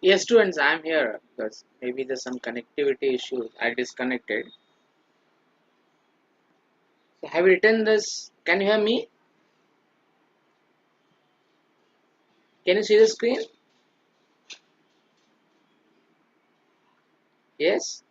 Yes, students, I'm here because maybe there's some connectivity issues. I disconnected. So have you written this? Can you hear me? Can you see the screen? Yes.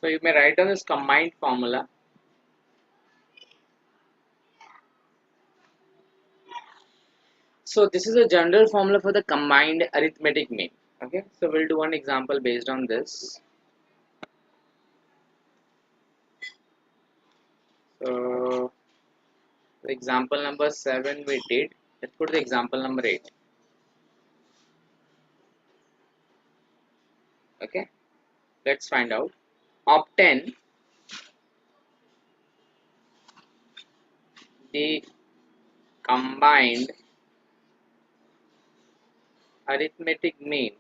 So you may write down this combined formula. So this is a general formula for the combined arithmetic mean. Okay. So we'll do one example based on this. So the example number 7 we did. Let's put the example number 8. Okay. Let's find out. Obtain the combined arithmetic mean.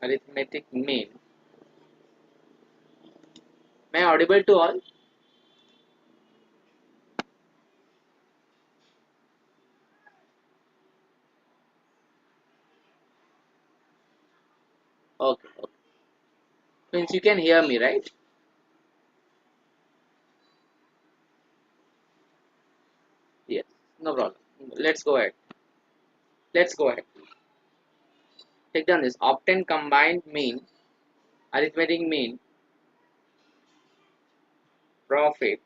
Arithmetic mean. Am I audible to all? Okay, okay. Means you can hear me, right? Yes, no problem. Let's go ahead. Let's go ahead. Take down this. Obtain combined mean, arithmetic mean, profit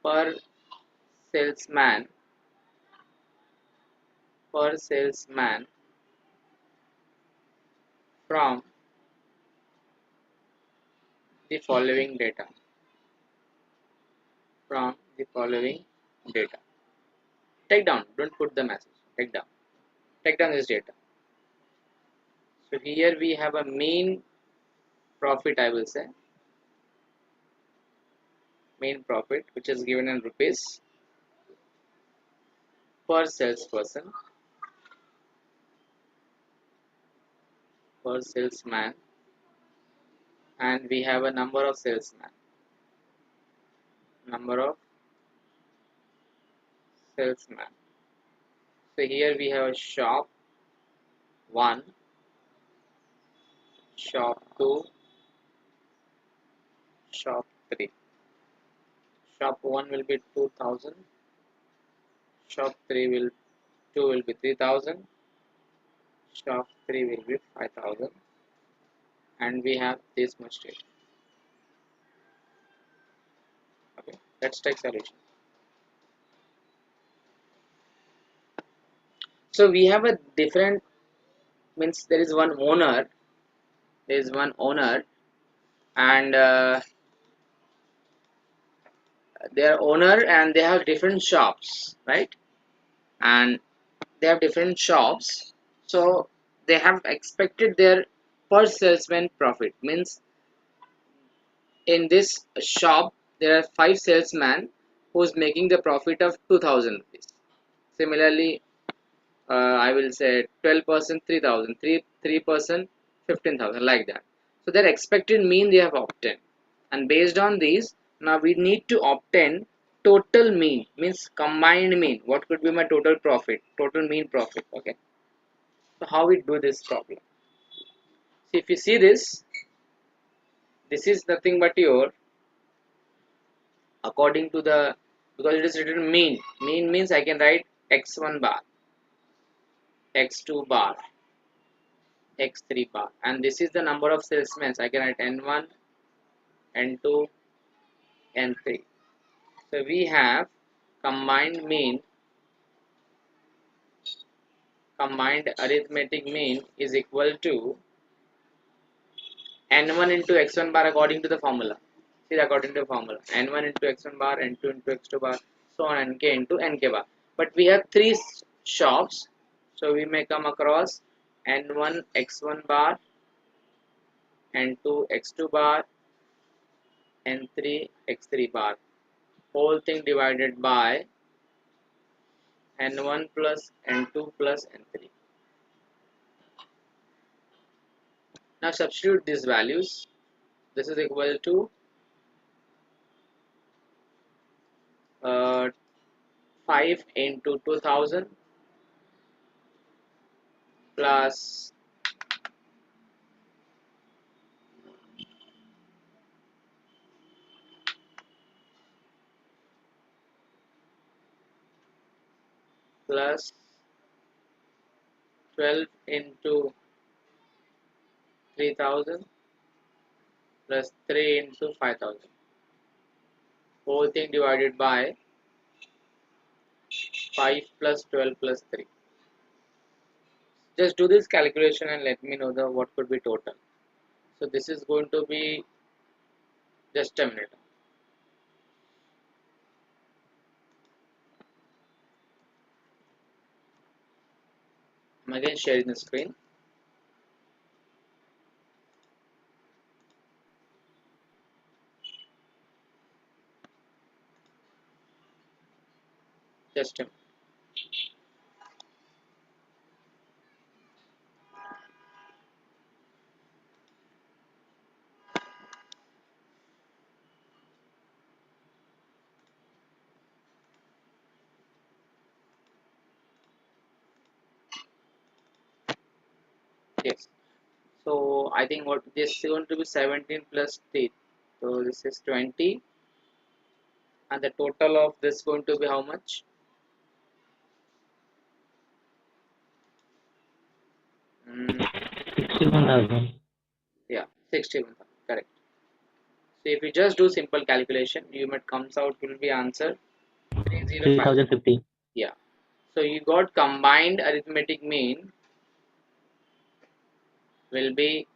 per salesman, per salesman from the following data. From the following data. Take down. Don't put the message. Take down. Take down this data. So here we have a mean profit, I will say. Mean profit, which is given in rupees per salesperson, per salesman, and we have a number of salesmen. Number of salesmen. So here we have a shop 1, shop 2, shop 3. Shop 1 will be 2000, shop 3 will 2 will be 3000, shop 3 will be 5000, and we have this much data. Okay, let's take solution. So we have a different, means there is one owner, there is one owner, and they are owner and they have different shops, right? And they have different shops, so they have expected their per salesman profit. Means in this shop there are 5 salesmen who's making the profit of 2000 rupees. Similarly, I will say 12% 3000, 3% 15,000, like that. So their expected mean they have obtained, and based on these now we need to obtain total mean, means combined mean. What could be my total profit, total mean profit? Okay. So how we do this problem? See, if you see this is nothing but your, according to the, because it is written mean. Mean means I can write x1 bar, x2 bar, x3 bar, and this is the number of salesmen. I can write n1, n2, n3. So we have combined mean, combined arithmetic mean is equal to n1 into x1 bar according to the formula. See, according to the formula, n1 into x1 bar, n2 into x2 bar, so on, nk into nk bar. But we have 3 shops, so we may come across n1 x1 bar, n2 x2 bar, n3 x3 bar. Whole thing divided by N1 plus N2 plus N3. Now substitute these values. This is equal to uh, 5 into 2000 plus 12 into 3000 plus 3 into 5000. Whole thing divided by 5 plus 12 plus 3. Just do this calculation and let me know the what could be total. So this is going to be, just a minute. I'm again sharing the screen. Just a minute. Yes. So I think what this is going to be 17 plus 3. So this is 20, and the total of this going to be how much? 61,000. Yeah, 61. Correct. So if you just do simple calculation, you might comes out will be answer 3050. 3,050. Yeah. So you got combined arithmetic mean will be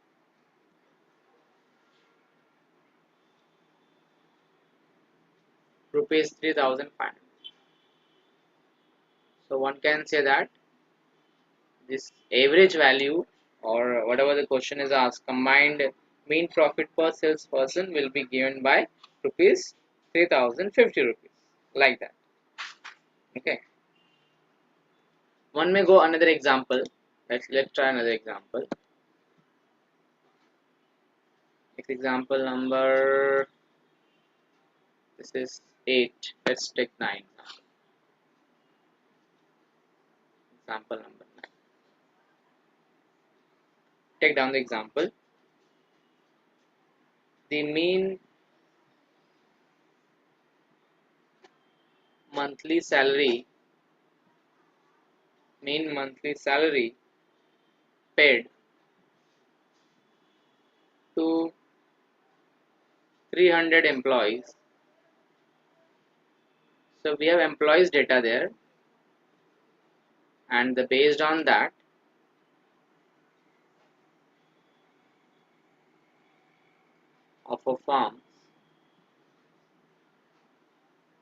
rupees 3,500. So one can say that this average value, or whatever the question is asked, combined mean profit per salesperson will be given by rupees 3,050 rupees, like that. Okay. One may go another example. Let's try another example. Next example number, this is 8. Let's take 9. Example number 9. Take down the example. The monthly salary mean monthly salary paid to 300 employees. So we have employees data there, and based on that, of a firm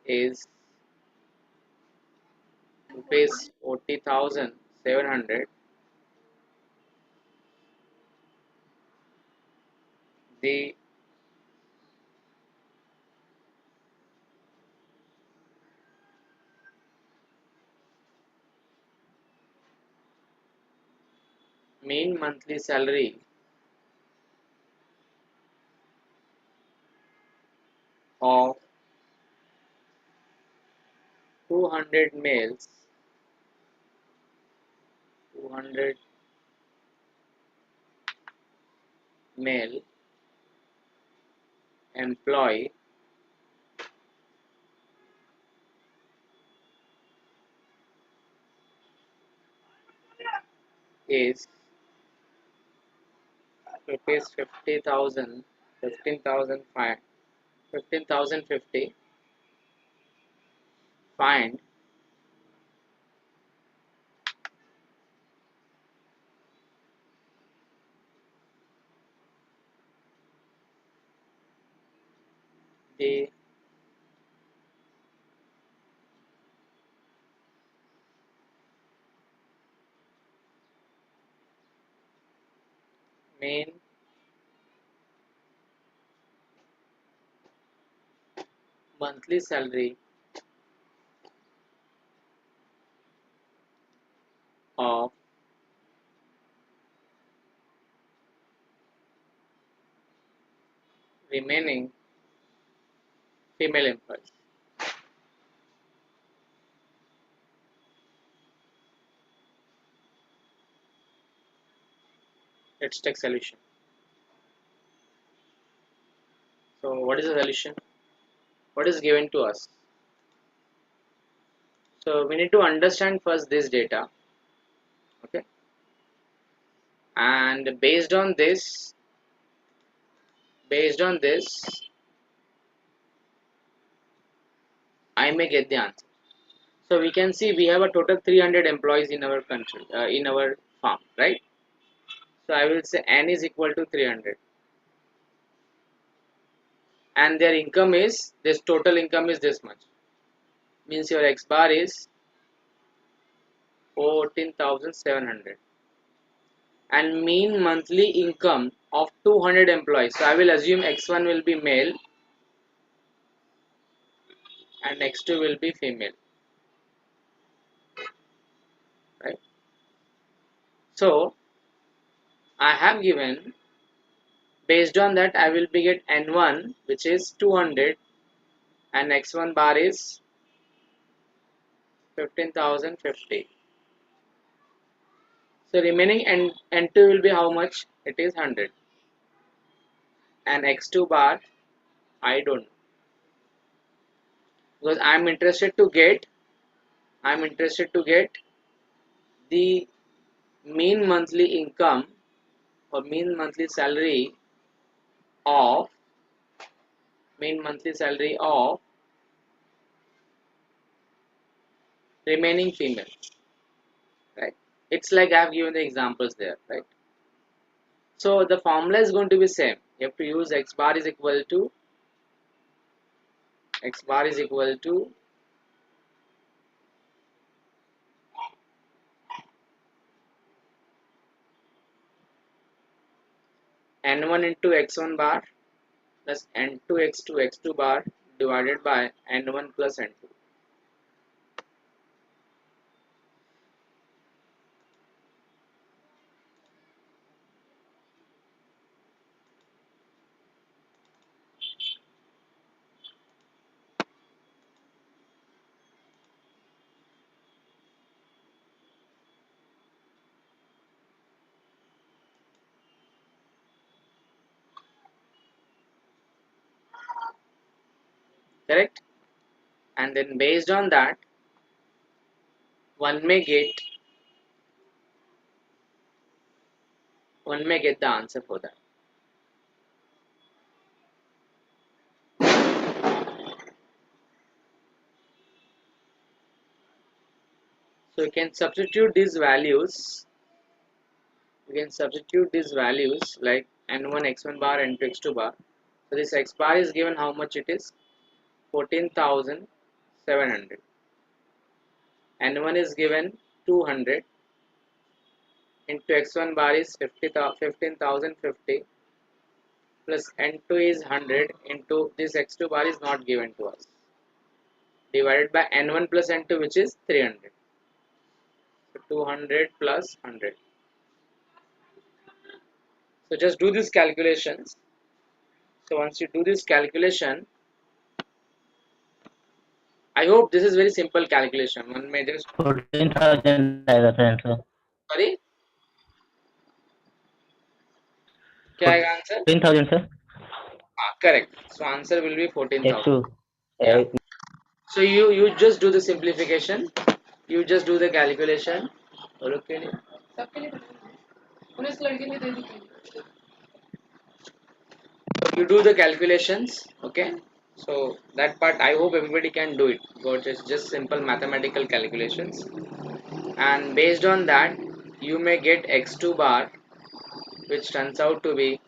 is rupees 40,700. The mean monthly salary of 200 males, 200 male employee is rupees 50,000, 15,005, 15,050. Find the mean monthly salary of remaining female employees. Let's take solution. So what is the solution? What is given to us? So we need to understand first this data, okay, and based on this I may get the answer. So we can see we have a total 300 employees in our country, in our farm, right? So I will say n is equal to 300, and their income is this, total income is this much, means your x bar is 14,700, and mean monthly income of 200 employees. So I will assume x1 will be male and x2 will be female, right? So I have given, based on that I will be get n1 which is 200 and x1 bar is 15,050. So remaining n2 will be how much? It is 100, and x2 bar I don't know, because I'm interested to get the mean monthly income or of mean monthly salary of remaining female, right? It's like I've given the examples there, right? So the formula is going to be same. You have to use x bar is equal to n1 into x1 bar plus n2 x2 bar divided by n1 plus n2. Correct? And then based on that one may get the answer for that. So you can substitute these values. Like n1 x1 bar, n2 x2 bar. So this x bar is given how much it is? 14,700. N1 is given 200 into x1 bar is 15,050 plus n2 is 100 into this x2 bar is not given to us, divided by n1 plus n2 which is 300. So 200 plus 100. So just do these calculations. So once you do this calculation, I hope this is very simple calculation. One may just 14,000 आएगा sir answer. sorry, क्या आएगा answer? 14,000 sir. Correct. So answer will be 14,000. X2. Yeah. So you just do the simplification. You just do the calculation. और लोग के लिए सबके लिए उन्हें इस लड़के ने दे दी थी. You do the calculations, okay? So that part I hope everybody can do it, because it's just simple mathematical calculations, and based on that you may get x2 bar which turns out to be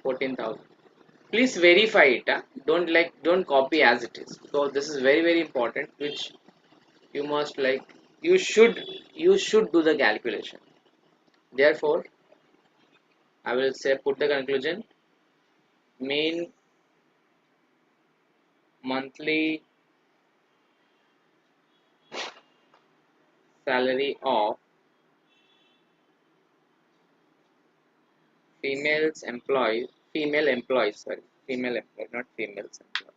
14,000. Please verify it, huh? Don't copy as it is. So this is very very important, which you must you should do the calculation. Therefore I will say put the conclusion: mean monthly salary of female employees, sorry, female employee, not females employee,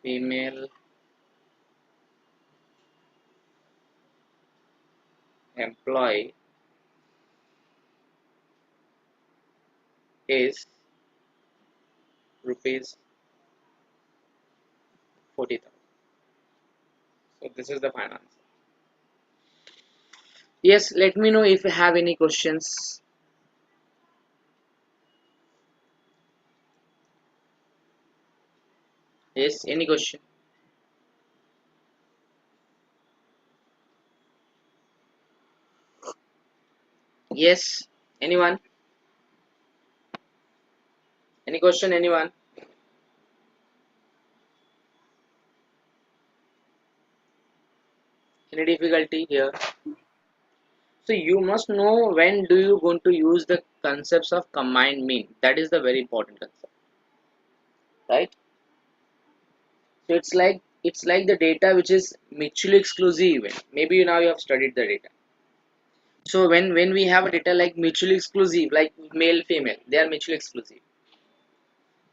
female employee is rupees 40,000. So this is the final answer. Yes, let me know if you have any questions. Yes, any question? Yes, anyone? Any question, anyone? Any difficulty here? So you must know when do you going to use the concepts of combined mean. That is the very important concept, right? So it's like the data which is mutually exclusive event. Maybe now you have studied the data. So when we have a data like mutually exclusive, like male female, they are mutually exclusive.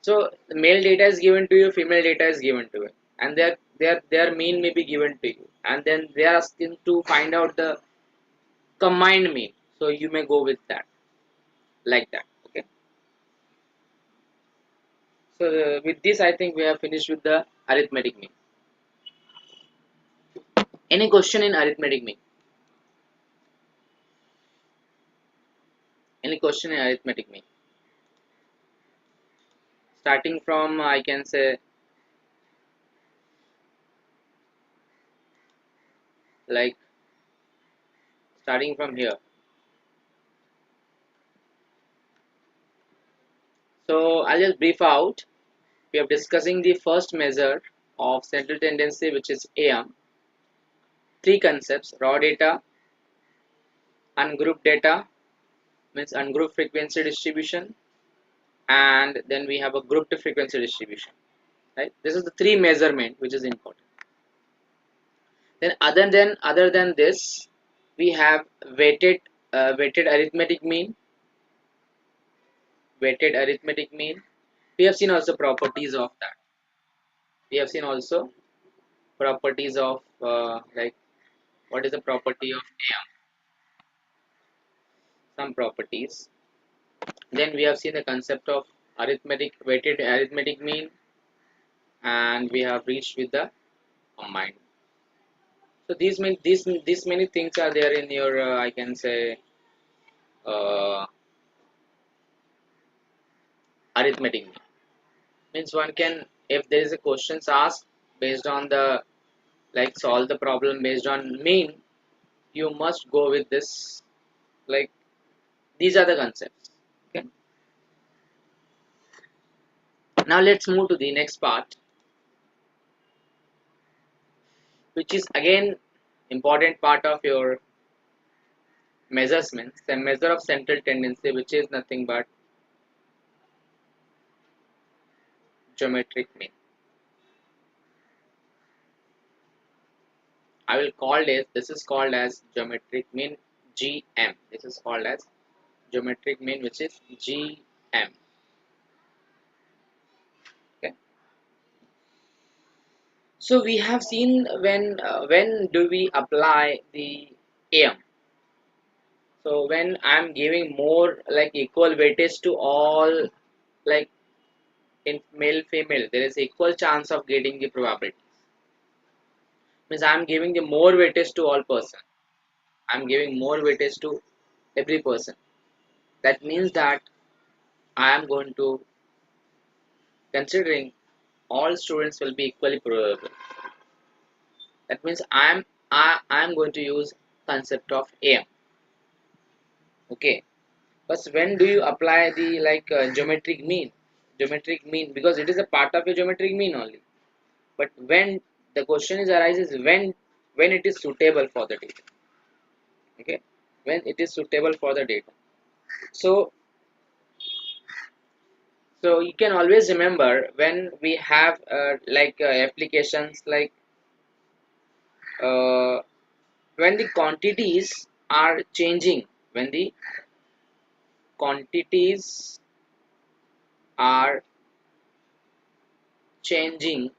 So the male data is given to you, female data is given to you, and their mean may be given to you, and then they are asking to find out the combined mean. So you may go with that, like that. Okay. So with this, I think we have finished with the arithmetic mean. Any question in arithmetic mean? Any question in arithmetic mean? Starting from I can say like starting from here. So I'll just brief out. We are discussing the first measure of central tendency, which is AM. Three concepts: raw data, ungrouped data, means ungrouped frequency distribution, and then we have a grouped frequency distribution. Right? This is the three measurement which is important. Then other than this, we have weighted arithmetic mean, weighted arithmetic mean. We have seen also properties of that. We have seen also properties of like what is the property of AM, some properties. Then we have seen the concept of arithmetic weighted arithmetic mean, and we have reached with the combined. So these many things are there in your I can say uh, arithmetic mean. Means one can, if there is a questions asked based on the like solve the problem based on mean, you must go with this, like these are the concepts. Okay. Now let's move to the next part, which is again important part of your measurements, the measure of central tendency, which is nothing but geometric mean. I will call this is called as geometric mean, GM. This is called as geometric mean, which is GM. Okay. So we have seen when do we apply the AM. So when I'm giving more like equal weightage to all, like in male female, there is equal chance of getting the probability. Means I'm giving the more weightage to all person. I'm giving more weightage to every person. That means that I am going to considering all students will be equally probable. That means I'm going to use concept of AM. Okay. But when do you apply the like geometric mean? Geometric mean, because it is a part of a geometric mean only. But when the question is arises, when it is suitable for the data. Okay. When it is suitable for the data. So so you can always remember when we have like applications like uh, when the quantities are changing, when the quantities are changing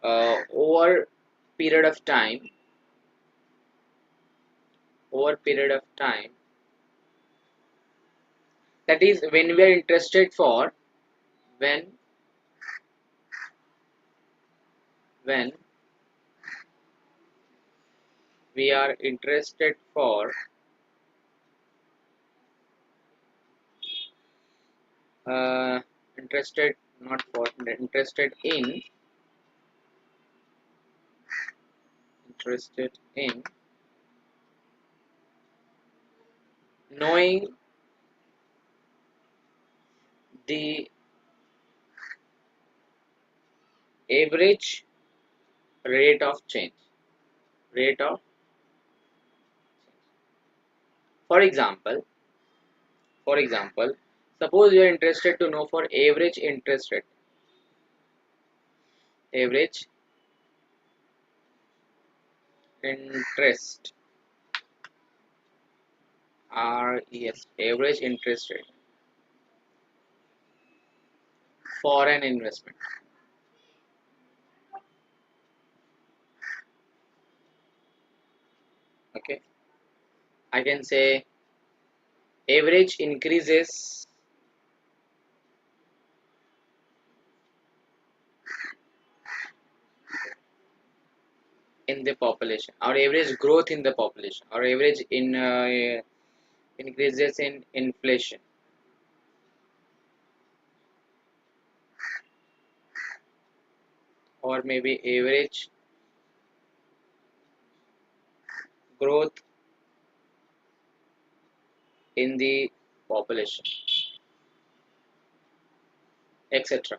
over period of time, over period of time, that is when we are interested for, when when we are uh, interested not for interested in knowing the average rate of change, rate of for example, for example, suppose you are interested to know for average interest rate, average interest, RES, average interest rate for an investment. Okay, I can say average increases in the population, or average growth in the population, or average in increases in inflation, or maybe average growth in the population, etc.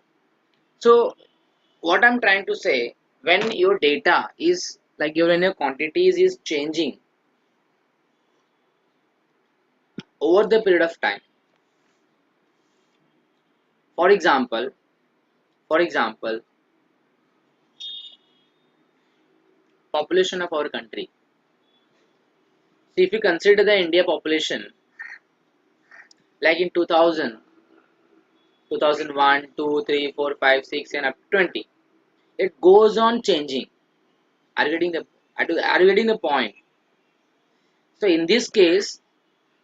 So what I'm trying to say, when your data is like your when your quantities is changing over the period of time, for example, for example, population of our country. See, if you consider the India population, like in 2000, 2001, 2, 3, 4, 5, 6, and up to 20, it goes on changing. Are you getting the are you getting the point? So in this case,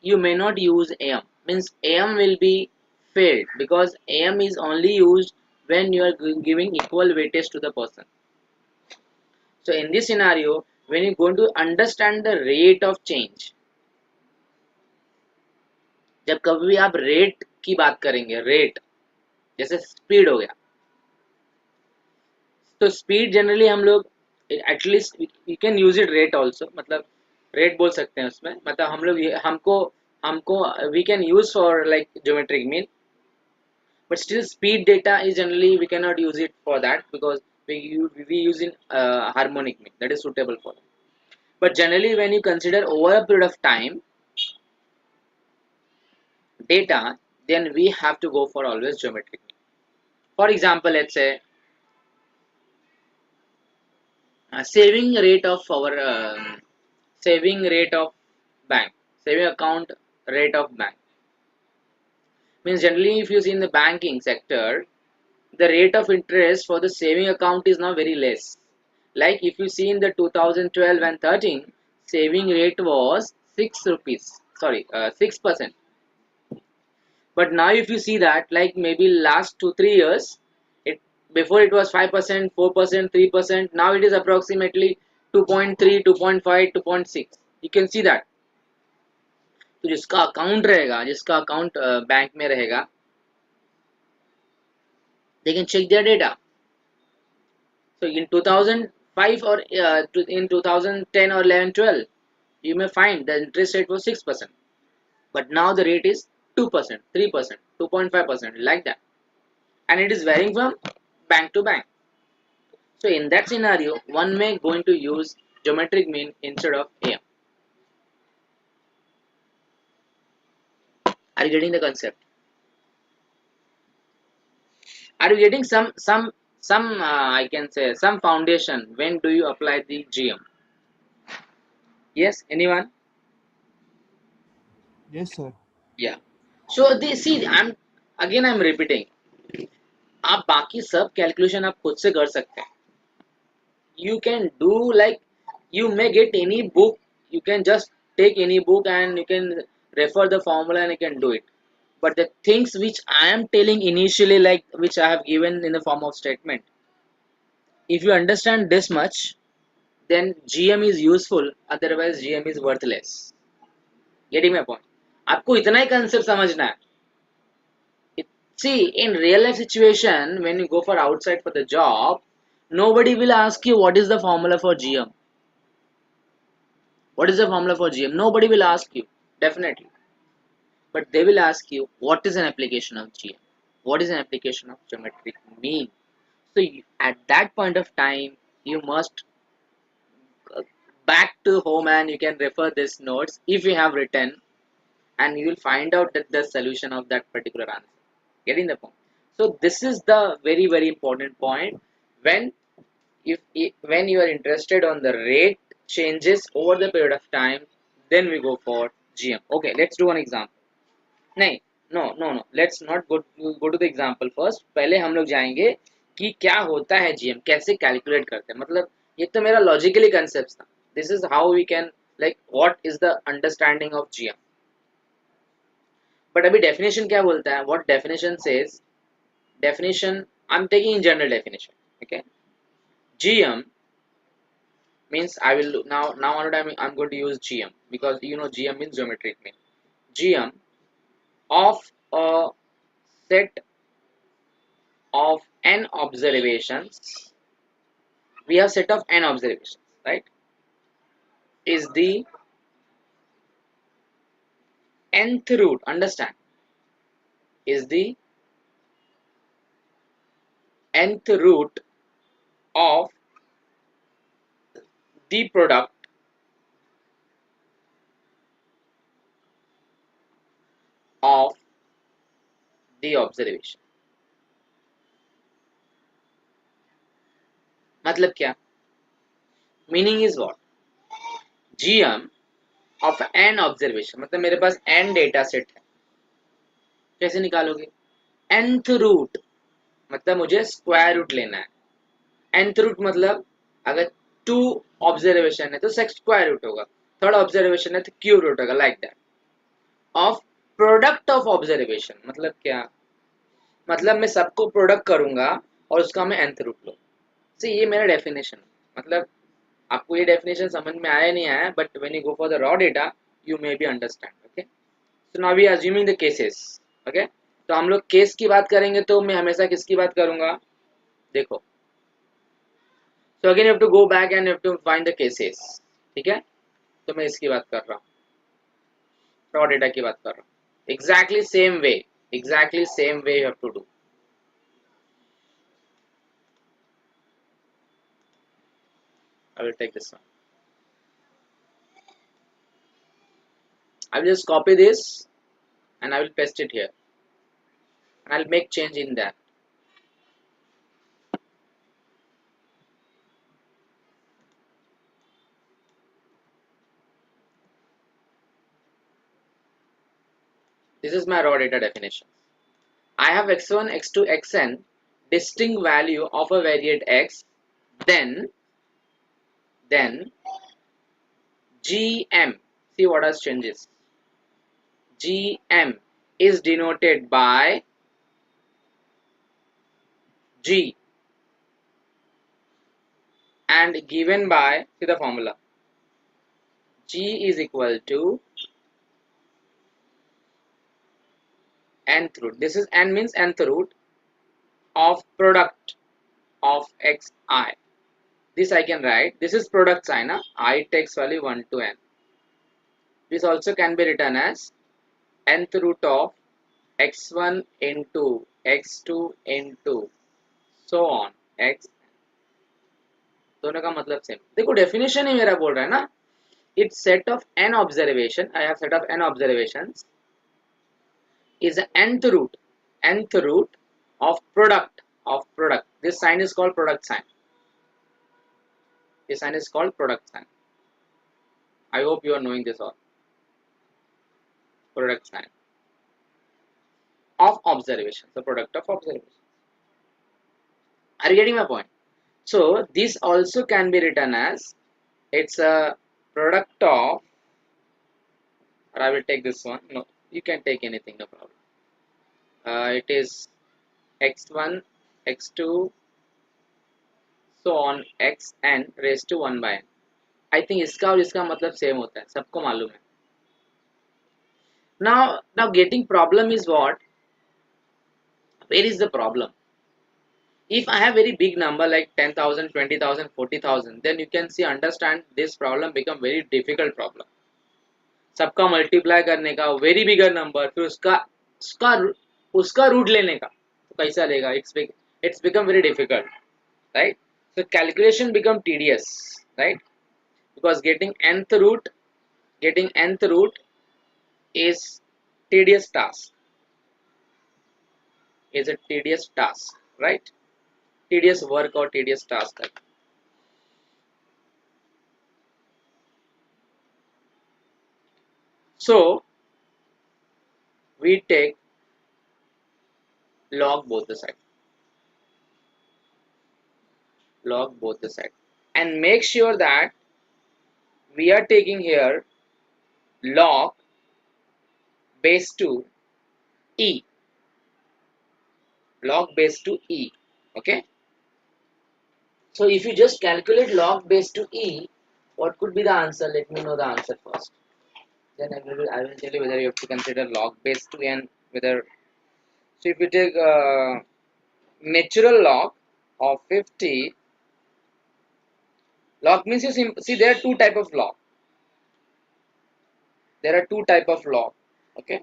you may not use AM. Means AM will be failed because AM is only used when you are giving equal weightage to the person. So in this scenario, when you're going to understand the rate of change, जब कभी भी आप rate की बात करेंगे, rate जैसे speed हो गया, तो स्पीड जनरली हम लोग at least you can use it rate also, मतलब रेट बोल सकते हैं उसमें, मतलब हम लोग हमको हमको we can use for like geometric mean, but still speed data is generally we cannot use it for that because we use in harmonic mean that is suitable for it. But generally when you consider over a period of time data, then we have to go for always geometric mean. For example, let's say saving rate of our saving rate of bank, saving account rate of bank, means generally if you see in the banking sector, the rate of interest for the saving account is now very less. Like if you see in the 2012 and 13, saving rate was 6 rupees, sorry, 6%. But now if you see that, like maybe last 2 3 years, it before it was 5%, 4%, 3%. Now it is approximately 2.3, 2.5, 2.6. You can see that. तो जिसका account रहेगा, जिसका account bank में रहेगा, they can check their data. So in 2005 or in 2010 or 11 12, you may find the interest rate was 6%, but now the rate is 2%, 3%, 2.5%, like that, and it is varying from bank to bank. So in that scenario, one may going to use geometric mean instead of AM. Are you getting the concept? Are you getting some I can say some foundation. When do you apply the GM? Yes, anyone? Yes, sir. Yeah. So they see, I'm repeating. आप बाकी सब calculation आप खुद से कर सकते हैं. You can do like, you may get any book, you can just take any book and you can refer the formula and you can do it. But the things which I am telling initially, like which I have given in the form of statement, if you understand this much, then GM is useful, otherwise GM is worthless. Getting my point? आपको इतना ही concept समझना है. See, in real life situation, when you go for outside for the job, nobody will ask you what is the formula for GM. What is the formula for GM? Nobody will ask you, definitely. But they will ask you what is an application of GM? What is an application of geometric mean? So at that point of time, you must back to home and you can refer these notes if you have written, and you will find out that the solution of that particular answer. Getting the point? So this is the very important point. When when you are interested on the rate changes over the period of time, then we go for GM. Okay, let's do an example. नहीं, no, let's not go to the example first. पहले हम लोग जाएंगे कि क्या होता है GM, कैसे कैलकुलेट करते हैं. मतलब ये तो मेरा लॉजिकली कंसेप्ट था. This is how we can, like what is the understanding of GM. But अभी डेफिनेशन क्या बोलता है? What definition says, definition I'm taking in general definition. Okay, GM means, I will now on I'm going to use GM because you know GM means geometric mean. GM of a set of n observations, we have set of n observations, right, is the nth root, understand, is the nth root of the product of the observation. मतलब क्या? Meaning is what? GM of an observation मतलब मेरे पास n data set है. कैसे निकालोगे? nth root मतलब मुझे square root लेना है. nth रूट मतलब अगर 2 ऑब्जर्वेशन है तो स्क्वायर रूट होगा, थर्ड ऑब्जर्वेशन है तो क्यूब रूट होगा, like that. Of product of observation मतलब क्या? मतलब मैं सबको प्रोडक्ट करूंगा और उसका मैं nth रूट लूँ. ये मेरा डेफिनेशन. मतलब आपको ये डेफिनेशन समझ में आया नहीं आया, but when you go for the raw data you may be understand. Okay, so now we are assuming the cases. Okay, तो हम लोग केस की बात करेंगे तो मैं हमेशा किसकी बात करूंगा? देखो, so again you have to go back and you have to find the cases. ठीक है, तो मैं इसकी बात कर रहा हूँ, रॉ डेटा की बात कर रहा हूँ. Exactly same way you have to do. I will take this one. I will just copy this and I will paste it here. And I'll make change in that. This is my raw data definition. I have x1, x2, xn distinct value of a variate x. Then GM. See what has changes. GM is denoted by G and given by, see the formula, G is equal to nth root. This is n means nth root of product of xi. This I can write, this is product sign, I takes value 1 to n. This also can be written as nth root of x1 into x2 into so on x. दोनों का मतलब same. देखो definition ही मेरा बोल रहा है ना, it's set of n observation. I have set of n observations is nth root of product of product. This sign is called product sign. This sign is called product sign. I hope you are knowing this all. Product sign of observation. The product of observation. Are you getting my point? So this also can be written as it's a product of, or I will take this one. No, you can take anything, no problem. It is x1, x2, so on xn raised to 1 by n. I think इसका और इसका मतलब same होता है, सबको मालूम है. Now getting problem is what? Where is the problem? If I have very big number like 10,000, 20,000, 40,000, then you can see understand this problem become very difficult problem. सबका मल्टीप्लाई करने का वेरी बिगर नंबर, फिर उसका उसका उसका root लेने का तो कैसा लेगा? It's become very difficult, right? So calculation become tedious, right? Because getting nth root is tedious task, right? Tedious work or tedious task. So we take log both the sides, and make sure that we are taking here log base to e, okay? So if you just calculate log base to e, what could be the answer? Let me know the answer first. Then I will tell you whether you have to consider log base to n, whether. So if you take natural log of 50, log means you see there are two type of log. Okay.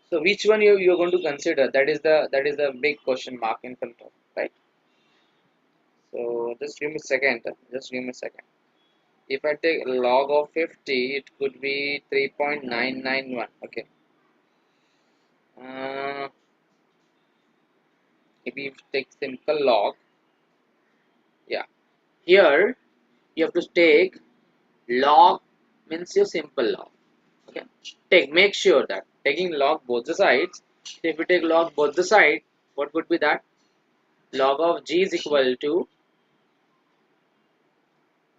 So which one you are going to consider? That is the big question mark in front of, right? So just give me a second. If I take log of 50, it could be 3.991. Okay. If you take simple log, yeah. Here you have to take log means your simple log. Okay. Make sure that taking log both the sides. If you take log both the side, what would be that? Log of g is equal to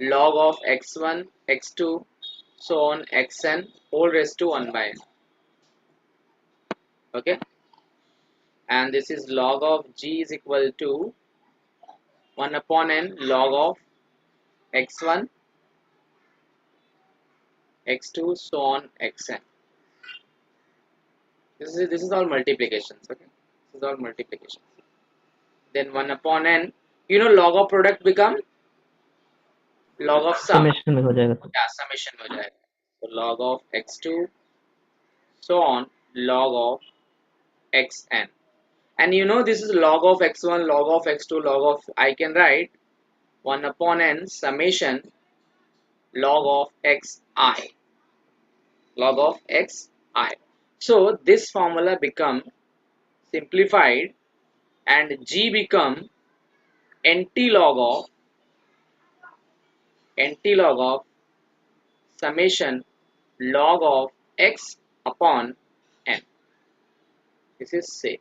log of x1, x2, so on xn whole raised to 1 by n. Okay. And this is log of g is equal to 1 upon n log of x1, x2, so on xn. This is all multiplications. Okay. This is all multiplications. Then 1 upon n, log of product become log of sum. Summation में हो जाएगा. Yeah, summation में हो जाएगा. So log of x2, so on log of xn. And this is log of x1, log of x2, log of, I can write 1 upon n summation log of xi. So this formula become simplified and g become nt log of summation log of x upon n. This is same.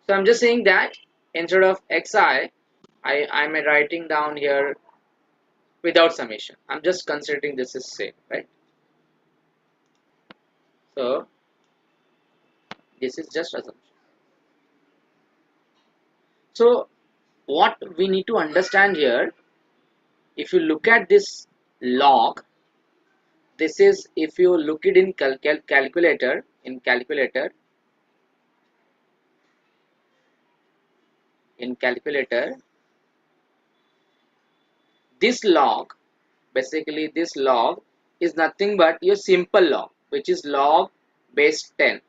So I'm just saying that instead of xi, I'm writing down here without summation. I'm just considering this is same, right? So this is just assumption. So what we need to understand here, if you look at this log, this is, if you look it in calculator, this log, basically this log is nothing but your simple log, which is log base 10.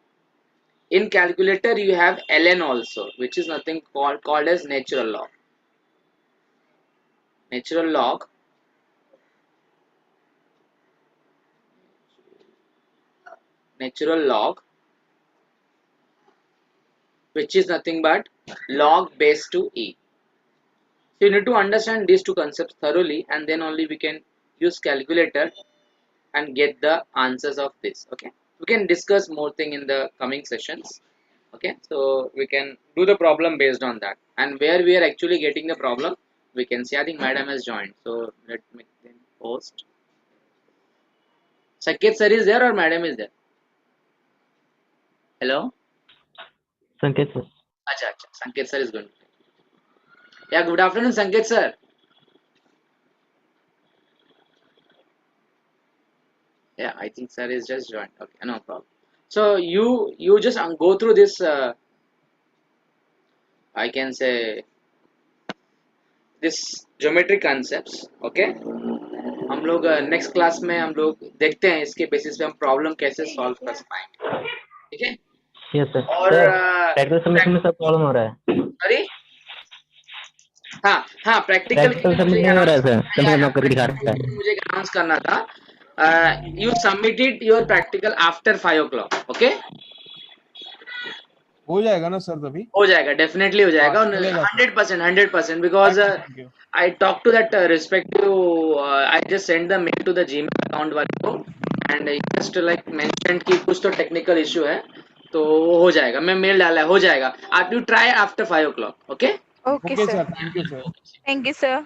In calculator you have ln also, which is nothing called as natural log. Natural log, which is nothing but log base to e. So you need to understand these two concepts thoroughly, and then only we can use calculator and get the answers of this. Okay, we can discuss more thing in the coming sessions. Okay, so we can do the problem based on that, and where we are actually getting the problem we can see. I think madam has joined, so let me then post. Saket sir is there or madam is there? Hello. Sanket sir. Acha, acha. Sanket sir is going. Yeah, good afternoon, Sanket sir. Yeah, I think sir is just joined. Okay, no problem. So you just go through this. I can say this geometry concepts. Okay, हम लोग next class में हम लोग देखते हैं इसके basis पे हम प्रॉब्लम कैसे सॉल्व कर पाएंगे. ठीक है. Yes sir. और Sir, practical submission में सब problem हो रहा है. सॉरी. हाँ हाँ, प्रैक्टिकल के Practical लिए मुझे submit नहीं हो रहा है sir. अनाउंस कभी हम लोग करके दिखा रहा है. मुझे अनाउंस करना था. You submitted your practical after 5 o'clock. Okay, हो जाएगा ना सर तभी? हो जाएगा, डेफिनेटली हो जाएगा. हाँ, चलेगा sir. 100% because thank you. I talked to that respective. I just sent the mail to the Gmail account वाले को, and I just like mentioned कि कुछ तो technical issue है, तो वो हो जाएगा. मैं मेल डाला है, हो जाएगा. आप you try after 5 o'clock. Okay. Okay, okay sir. Sir, thank you sir. Thank you, sir.